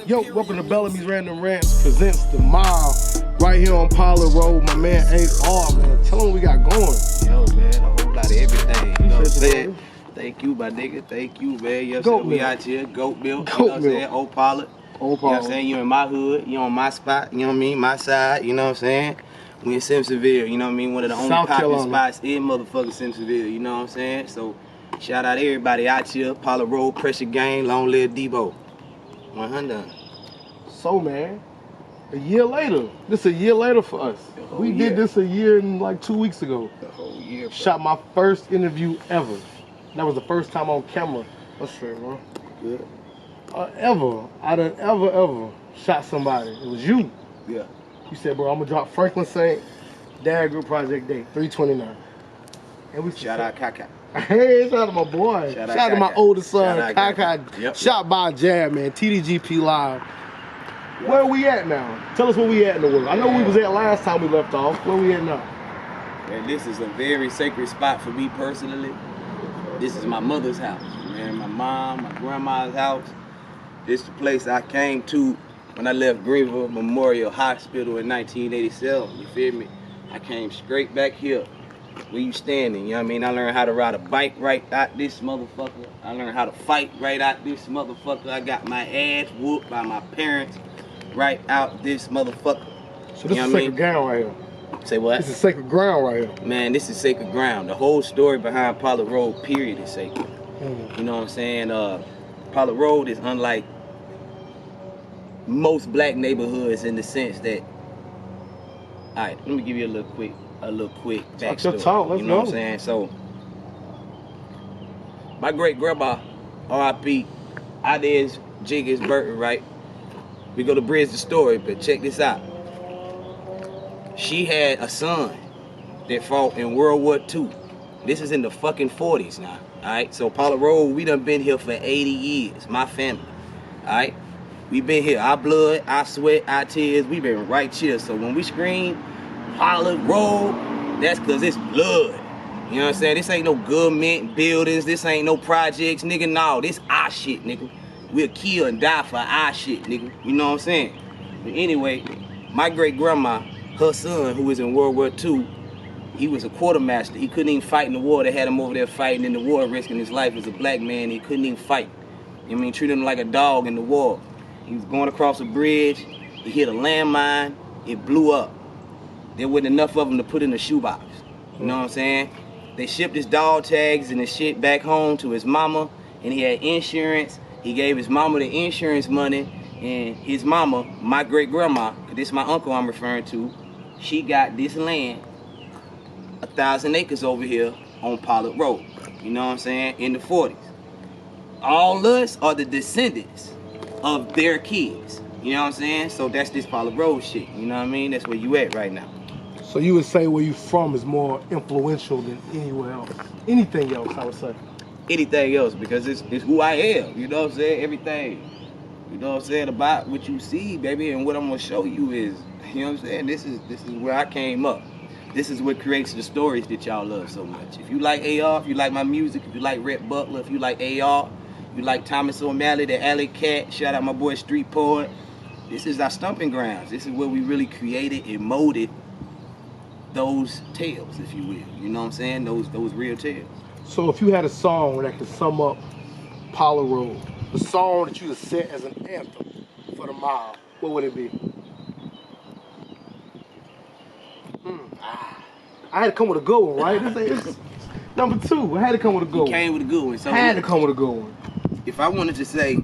Yo, welcome to Bellamy's Random Rants presents The Mile right here on Pollard Road. My man ARson, man. Tell him what we got going. Yo, man, a whole lot of everything. You know what I'm saying? Thank you, my nigga. Thank you, man. You know what I'm saying? We out here, goat milk. You know what I'm saying? Old Pollard. You know what I'm saying? You in my hood, you on my spot, you know what I mean? My side, you know what I'm saying? We in Simpsonville, you know what I mean? One of the only popping spots in motherfucking Simpsonville, you know what I'm saying? So, shout out everybody out here. Pollard Road, Pressure Gang, Long Live Debo. 100. So, man, a year later. This a year later for us. We did this a year and like 2 weeks ago. The whole year, bro. Shot my first interview ever. That was the first time on camera. That's straight, bro. Good. Ever. I done ever shot somebody. It was you. Yeah. You said, bro, I'm gonna drop Franklin Saint, Dad Group Project Day, 329. And we Shout out Kaka. Hey, shout out to my boy. Shout out to my oldest son, Kaka. Yep. Shot by Jab, man. TDGP Live. Yep. Where are we at now? Tell us where we at in the world. I know we was at last time we left off. Where we at now? Man, this is a very sacred spot for me personally. This is my mother's house, man. My mom, my grandma's house. This is the place I came to when I left Greenville Memorial Hospital in 1987. You feel me? I came straight back here. Where you standing, you know what I mean? I learned how to ride a bike right out this motherfucker. I learned how to fight right out this motherfucker. I got my ass whooped by my parents right out this motherfucker. So this is sacred ground right here. Say what? This is sacred ground right here. Man, this is sacred ground. The whole story behind Pollard Road, period, is sacred. You know what I'm saying? Pollard Road is unlike most black neighborhoods in the sense that, all right, let me give you a little quick backstory. Talk, let's you know go. what I'm saying? So, my great grandma, R.I.P., Ideas Jiggins Burton, right? We go to bridge the story, but check this out. She had a son that fought in World War II. This is in the fucking 40s now, all right? So Pollard Road, we done been here for 80 years, my family, all right? We been here, our blood, our sweat, our tears, we been right here. So when we scream Pollard Road, that's cause it's blood. You know what I'm saying? This ain't no government buildings, this ain't no projects, nigga, no, this our shit, nigga. We'll kill and die for our shit, nigga. You know what I'm saying? But anyway, my great grandma, her son, who was in World War II, he was a quartermaster. He couldn't even fight in the war. They had him over there fighting in the war, risking his life as a black man. He couldn't even fight. I mean, treated him like a dog in the war. He was going across a bridge. He hit a landmine. It blew up. There wasn't enough of them to put in a shoebox. You know what I'm saying? They shipped his dog tags and his shit back home to his mama, and he had insurance. He gave his mama the insurance money, and his mama, my great grandma, because this is my uncle I'm referring to, she got this land, 1,000 acres over here on Pollard Road. You know what I'm saying? In the 40s. All us are the descendants of their kids. You know what I'm saying? So that's this Pollard Road shit. You know what I mean? That's where you at right now. So you would say where you from is more influential than anywhere else. Anything else, I would say. Anything else, because it's who I am. You know what I'm saying? Everything. You know what I'm saying? About what you see, baby, and what I'm gonna show you is, you know what I'm saying? This is where I came up. This is what creates the stories that y'all love so much. If you like AR, if you like my music, if you like Rhett Butler, if you like AR, if you like Thomas O'Malley, the Alley Cat, shout out my boy Street Poet. This is our stomping grounds. This is where we really created and molded those tales, if you will. You know what I'm saying? Those real tales. So if you had a song that could sum up Pollard Road, the song that you would set as an anthem for the mile, what would it be? I had to come with a good one, right? This is number 2. I had to come with a good one. You came with a good one. So I had to come with a good one. If I wanted to say,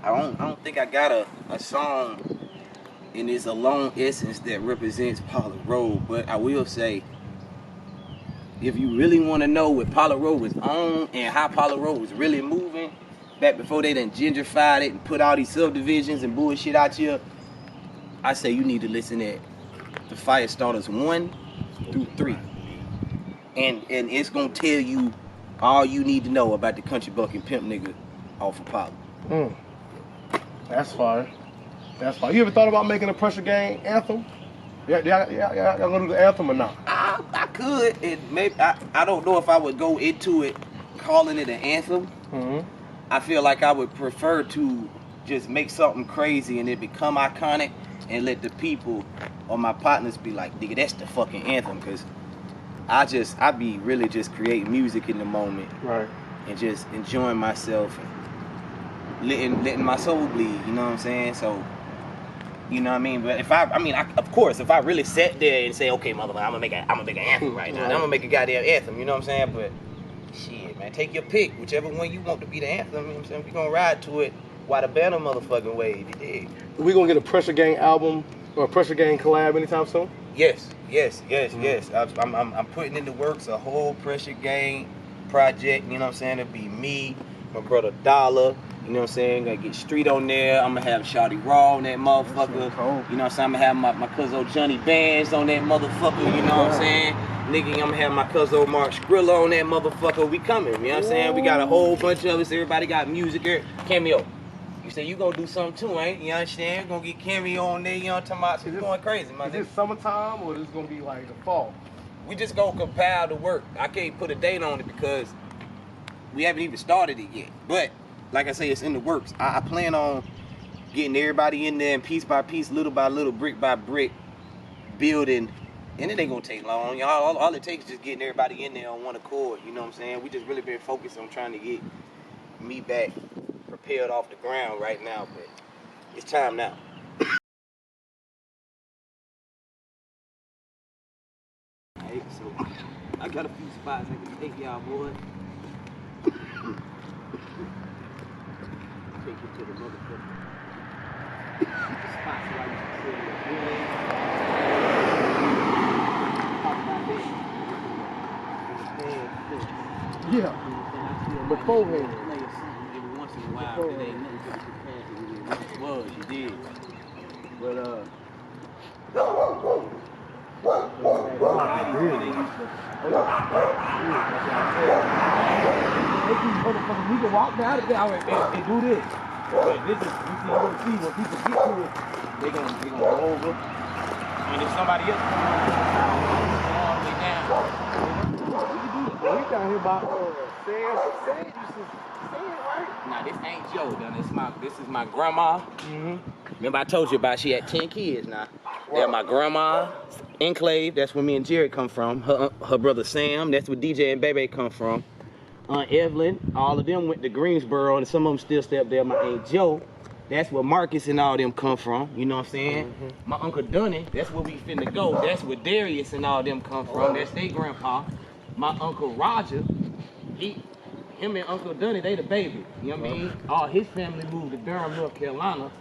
I don't think I got a song in its alone essence that represents Pollard Road, but I will say, if you really want to know what Pollard Road was on and how Pollard Road was really moving, back before they done gentrified it and put all these subdivisions and bullshit out here, I say you need to listen to the Fire Starters 1 through 3. And it's gonna tell you all you need to know about the country bucking pimp nigga off of Pollard. That's fire. That's fire. You ever thought about making a Pressure Gang anthem? Y'all gonna do the anthem or not? I could, and maybe I don't know if I would go into it calling it an anthem. I feel like I would prefer to just make something crazy and it become iconic and let the people or my partners be like, nigga, that's the fucking anthem. Cause I be really just creating music in the moment. Right. And just enjoying myself and letting my soul bleed, you know what I'm saying? So, you know what I mean? But if of course, if I really sat there and say, okay, motherfucker, I'm gonna make an anthem right now. I'm gonna make a goddamn anthem, you know what I'm saying? But shit, man, take your pick, whichever one you want to be the anthem, you know what I'm saying? We gonna ride to it while the banner motherfucking wave, you dig? We gonna get a Pressure Gang album or a Pressure Gang collab anytime soon? Yes. I'm putting in the works a whole Pressure Gang project, you know what I'm saying? It'll be me, my brother Dollar, you know what I'm saying? Gonna get Street on there. I'm gonna have Shawty Raw on that motherfucker. You know what I'm saying? I'm gonna have my cousin Johnny Bands on that motherfucker, you know what I'm saying? Nigga, I'm gonna have my cousin Mark Skrilla on that motherfucker. We coming, you know what I'm saying? We got a whole bunch of us. Everybody got music here. Cameo. You say you gonna do something too, ain't you? Understand? We're gonna get Cameo on there, you know what I'm talking about? It's going crazy, my nigga. Is this summertime or is this gonna be like the fall? We just gonna compile the work. I can't put a date on it because we haven't even started it yet. But like I say, it's in the works. I plan on getting everybody in there and piece by piece, little by little, brick by brick, building. And it ain't gonna take long. Y'all, all it takes is just getting everybody in there on one accord. You know what I'm saying? We just really been focused on trying to get me back prepared off the ground right now. But it's time now. Alright, so I got a few spots I can take y'all, boy. Take you to the motherfucker. Spots where I used to say, Yeah. Beforehand. Every once in a while, it ain't nothing to compare to what it was, you did. But We can walk down it and do this. But this is, you gonna see when people get to it, they gonna go over. And if somebody else comes all the way down, we can do it. Well, we down here by Sam, right? nah, this ain't Joe, this is my grandma. Remember I told you about she had 10 kids now. They're my grandma, Enclave, that's where me and Jerry come from. Her brother Sam, that's where DJ and Bebe come from. Aunt Evelyn, all of them went to Greensboro and some of them still stay up there. My Aunt Joe, that's where Marcus and all them come from, you know what I'm saying? My Uncle Dunny, that's where we finna go. That's where Darius and all them come from. That's their grandpa. My Uncle Roger, him and Uncle Dunny, they the baby. You know what I mean? All his family moved to Durham, North Carolina.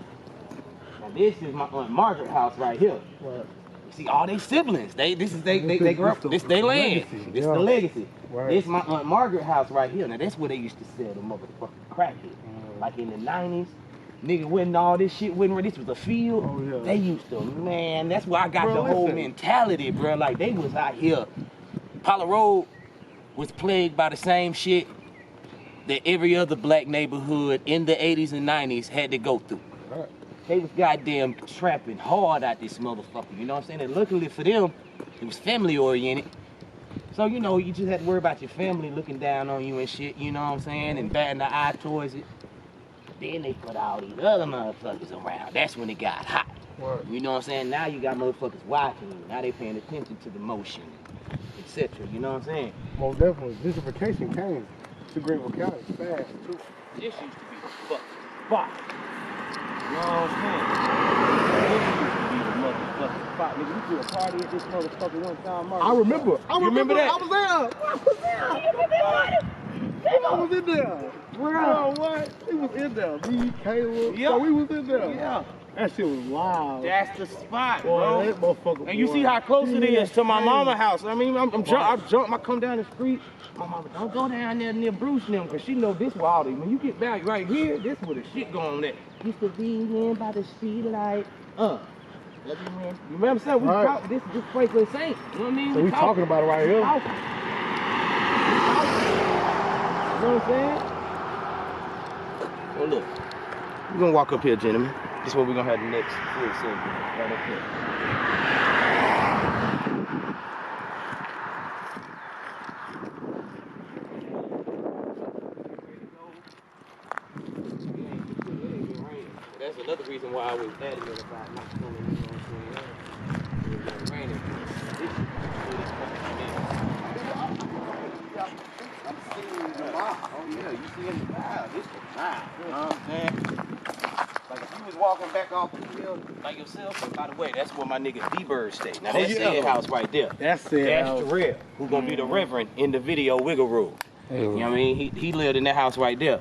Now this is my Aunt Margaret house right here. Right. You see all they siblings. They grew up. This they land. This the legacy. Right. This my Aunt Margaret house right here. Now that's where they used to sell the motherfucking crack at. Like in the 90s. Nigga, when all this shit wasn't ready, this was a field. Oh, yeah. They used to, man, that's where I got Bro, the whole listen. mentality, bro. Like they was out here. Palo Road was plagued by the same shit that every other black neighborhood in the 80s and 90s had to go through. Right. They was goddamn trapping hard out this motherfucker, you know what I'm saying? And luckily for them, it was family oriented. So, you know, you just had to worry about your family looking down on you and shit, you know what I'm saying? And batting the eye towards it. Then they put all these other motherfuckers around. That's when it got hot. Right. You know what I'm saying? Now you got motherfuckers watching you. Now they paying attention to the motion, etc. You know what I'm saying? Most definitely. Gentrification came to Greenville County fast, too. This used to be the fucking spot. You know what I'm saying? This used to be the motherfucking spot. Nigga, we threw a party at this motherfucker one time, Mark. I remember. You remember that? I was in there. Bro, what? He was in there. Me, Caleb. Yeah. So we was in there. Yeah. That shit was wild. That's the spot, Boy, bro. that motherfucker. And you see how close it is to my mama house. I mean, I come down the street. My mama, don't go down there near Bruce and them, because she know this wild. When you get back right here, this where the shit going on at. Used to be in by the street like, You remember saying we Right. talk, this Franklin Saint. You know what I mean? So we talking about it right here. You know what I'm saying? Well, look, we're gonna walk up here, gentlemen. This is where we're gonna have the next full segment, right up here. another reason why I was adamant about not pulling, you know what I'm saying? Raining. I'm seeing the mile. Oh yeah, you see in the mile. This the mile. You know what I'm saying? Like if you was walking back off the hill like yourself, and by the way, that's where my nigga D-Bird stay. Now that's their house right there. That's it. That's Terrell, who gonna be the Reverend in the video Wiggle Room. You know what I mean? He lived in that house right there.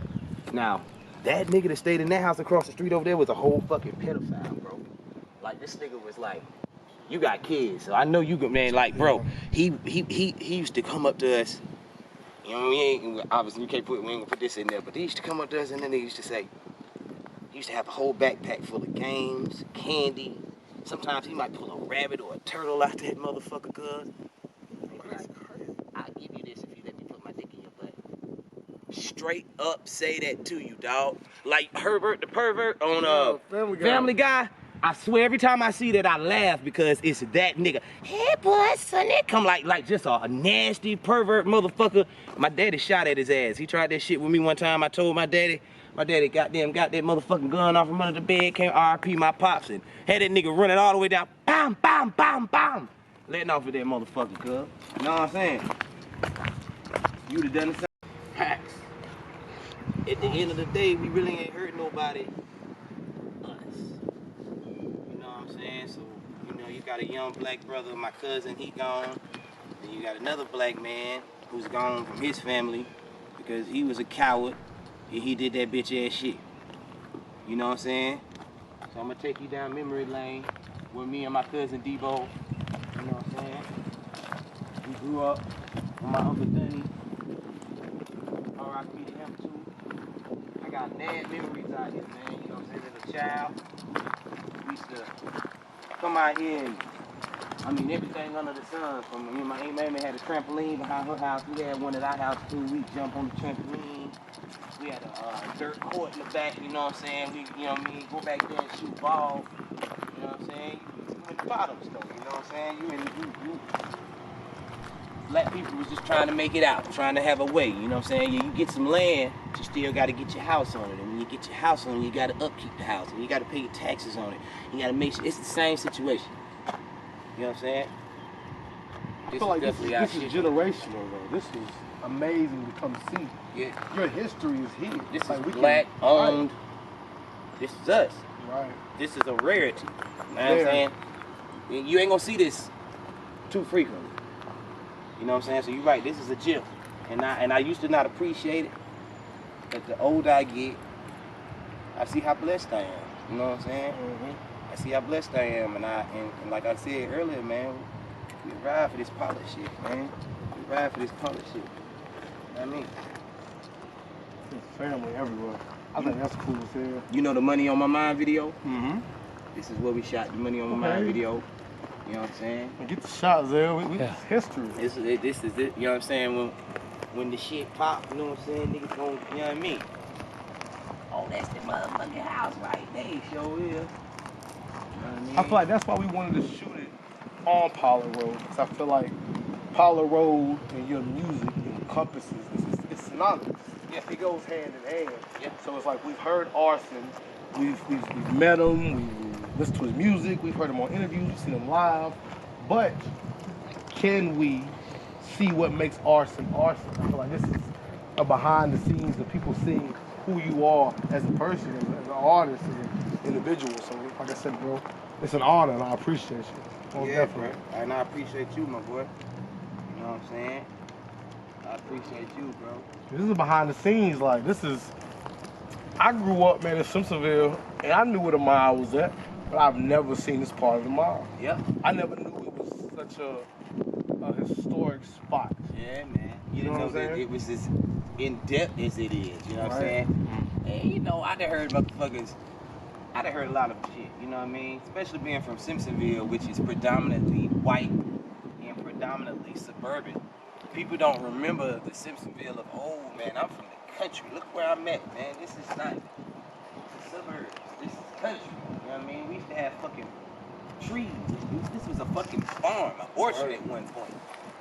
Now, that nigga that stayed in that house across the street over there was a whole fucking pedophile, bro. Like this nigga was like, you got kids, so I know you can, man. Like, bro, he used to come up to us. You know, we ain't obviously we ain't gonna put this in there, but he used to come up to us and then he used to say, he used to have a whole backpack full of games, candy. Sometimes he might pull a rabbit or a turtle out that motherfucker, cuz. I'll give you this if you let me put my dick in your butt. Straight up say that to you, dog. Like Herbert the pervert on Family Guy. I swear every time I see that I laugh because it's that nigga. Hey boy, sonny. Come like just a nasty pervert motherfucker. My daddy shot at his ass. He tried that shit with me one time. I told my daddy got that motherfucking gun off from under the bed, came RP my pops and had that nigga running all the way down. Bam, bam, bam, bam. Letting off with that motherfucker, cuz. You know what I'm saying? You'd have done the same. Hacks. At the end of the day, we really ain't hurt nobody. Us. You know what I'm saying? So, you know, you got a young black brother, my cousin, he gone. Then you got another black man who's gone from his family because he was a coward and he did that bitch ass shit. You know what I'm saying? So I'm gonna take you down memory lane with me and my cousin Debo. You know what I'm saying? We grew up with my Uncle Dunny. R.I.P. to him too. I got mad memories out here, man. You know what I'm saying? As a child, we used to come out here and, I mean, everything under the sun. From me and my Aunt Mammy had a trampoline behind her house. We had one at our house too. We jump on the trampoline. We had a dirt court in the back, you know what I'm saying? We, you know what I mean, go back there and shoot ball. You know what I'm saying? You in the bottoms though, you know what I'm saying? You black people was just trying to make it out, trying to have a way, you know what I'm saying? You get some land, but you still gotta get your house on it. And when you get your house on it, you gotta upkeep the house. And you gotta pay your taxes on it. You gotta make sure, it's the same situation. You know what I'm saying? I feel like this is generational though. This is amazing to come see. Yeah. Your history is here. This like, is black owned. Right. This is us. Right. This is a rarity. You know what I'm saying? You ain't gonna see this too frequently. You know what I'm saying? So you're right, this is a gem. And I used to not appreciate it. But the older I get, I see how blessed I am. You know what I'm saying? I see how blessed I am. And like I said earlier, man, we ride for this polished shit, man. We ride for this polished shit. You know what I mean? There's family everywhere. I think that's cool as hell. You know the Money on My Mind video? This is where we shot the Money on My Mind video. You know what I'm saying? And get the shots there. It's history. This is it. You know what I'm saying? When the shit pop, you know what I'm saying? Niggas gon', you know what I mean? Oh, that's the motherfucking house right there. Sure is. You know what I mean? I feel like that's why we wanted to shoot it on Pollard Road. Because I feel like Pollard Road and your music encompasses. It's synonymous. Yeah. It goes hand in hand. Yeah. So it's like we've heard ARson. We've met him. We've listened to his music. We've heard him on interviews. We've seen him live. But can we see what makes ARson ARson? I feel like this is a behind the scenes of people seeing who you are as a person, as an artist, as an individual. So like I said, bro, it's an honor and I appreciate you. Most definitely. Bro. And I appreciate you, my boy. You know what I'm saying? I appreciate you, bro. This is behind the scenes. Like, this is, I grew up, man, in Simpsonville, and I knew where the mile was at, but I've never seen this part of the mile. Yep. I never knew it was such a historic spot. Yeah, man. You know didn't know what I'm that saying? it was as in-depth as it is, you know what I'm saying? And you know, I done heard motherfuckers, I done heard a lot of shit, you know what I mean? Especially being from Simpsonville, which is predominantly white and predominantly suburban. People don't remember the Simpsonville of old, man. I'm from the country. Look where I'm at, man. This is not the suburbs. This is country. You know what I mean? We used to have fucking trees. This was a fucking farm, an orchard at one point.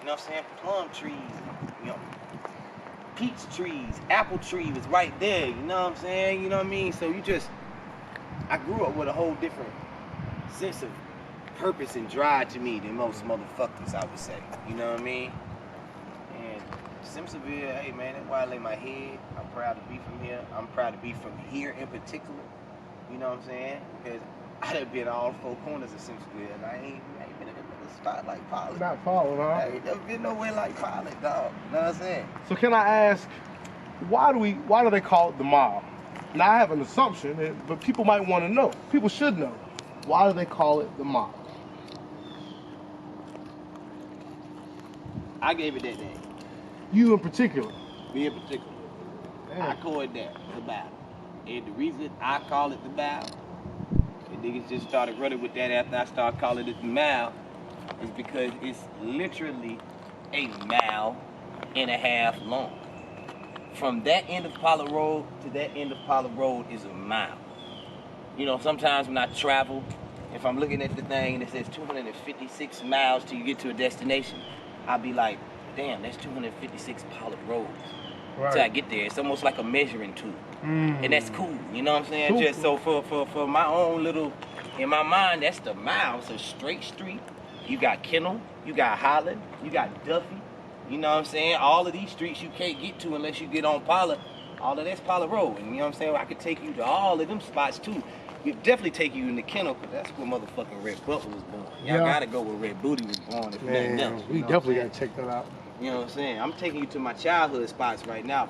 You know what I'm saying? Plum trees, you know, peach trees, apple tree was right there. You know what I'm saying? You know what I mean? So you just, I grew up with a whole different sense of purpose and drive to me than most motherfuckers, I would say. You know what I mean? And Simpsonville, hey man, that's why I lay my head. I'm proud to be from here. I'm proud to be from here in particular. You know what I'm saying? Because I done been all four corners of Simpsonville, and I ain't been in a spot like Pilot. Not Pilot, huh? I ain't never been nowhere like Pilot, dog. You know what I'm saying? So can I ask, why do they call it the mile? Now I have an assumption, but people might want to know. People should know. Why do they call it the mile? I gave it that name. You in particular. Me in particular. Damn. I call it that, the bow. And the reason I call it the bow, and niggas just started running with that after I started calling it the mile, is because it's literally a mile and a half long. From that end of Pollard Road to that end of Pollard Road is a mile. You know, sometimes when I travel, if I'm looking at the thing and it says 256 miles till you get to a destination, I'll be like, damn, that's 256 Pollard Roads. Right. Till I get there. It's almost like a measuring tool. And that's cool, you know what I'm saying? Super. Just so for my own little, in my mind, that's the mile. It's a straight street. You got Kennel, you got Holland, you got Duffy. You know what I'm saying? All of these streets you can't get to unless you get on Pollard. All of that's Pollard Road. And you know what I'm saying? I could take you to all of them spots too. We'd definitely take you in the Kennel, because that's where motherfucking Red Butler was born. Y'all gotta go where Red Booty was born, if nothing else. We definitely gotta check that out. You know what I'm saying? I'm taking you to my childhood spots right now.